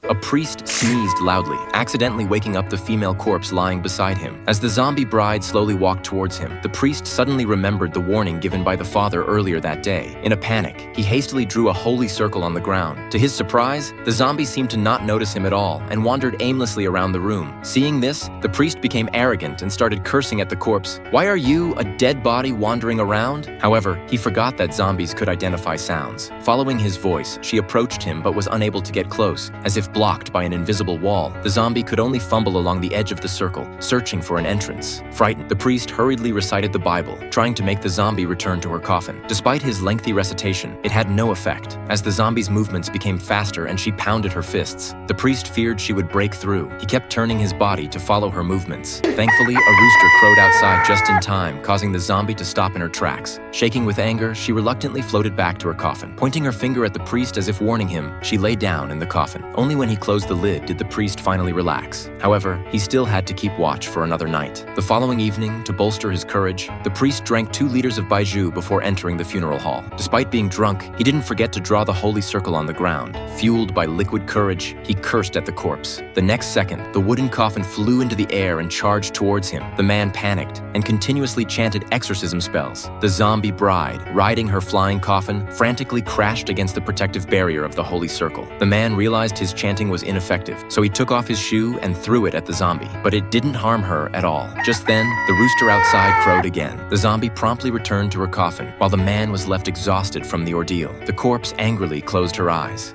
A priest sneezed loudly, accidentally waking up the female corpse lying beside him. As the zombie bride slowly walked towards him, the priest suddenly remembered the warning given by the father earlier that day. In a panic, he hastily drew a holy circle on the ground. To his surprise, the zombie seemed to not notice him at all and wandered aimlessly around the room. Seeing this, the priest became arrogant and started cursing at the corpse. "Why are you, a dead body, wandering around?" However, he forgot that zombies could identify sounds. Following his voice, she approached him but was unable to get close, as if blocked by an invisible wall. The zombie could only fumble along the edge of the circle, searching for an entrance. Frightened, the priest hurriedly recited the Bible, trying to make the zombie return to her coffin. Despite his lengthy recitation, it had no effect, as the zombie's movements became faster and she pounded her fists. The priest feared she would break through. He kept turning his body to follow her movements. Thankfully, a rooster crowed outside just in time, causing the zombie to stop in her tracks. Shaking with anger, she reluctantly floated back to her coffin. Pointing her finger at the priest as if warning him, she lay down in the coffin. Only when he closed the lid did the priest finally relax. However, he still had to keep watch for another night. The following evening, to bolster his courage, the priest drank 2 liters of baijiu before entering the funeral hall. Despite being drunk, he didn't forget to draw the holy circle on the ground. Fueled by liquid courage, he cursed at the corpse. The next second, the wooden coffin flew into the air and charged towards him. The man panicked and continuously chanted exorcism spells. The zombie bride, riding her flying coffin, frantically crashed against the protective barrier of the holy circle. The man realized his chanting was ineffective, so he took off his shoe and threw it at the zombie, but it didn't harm her at all. Just then, the rooster outside crowed again. The zombie promptly returned to her coffin, while the man was left exhausted from the ordeal. The corpse angrily closed her eyes.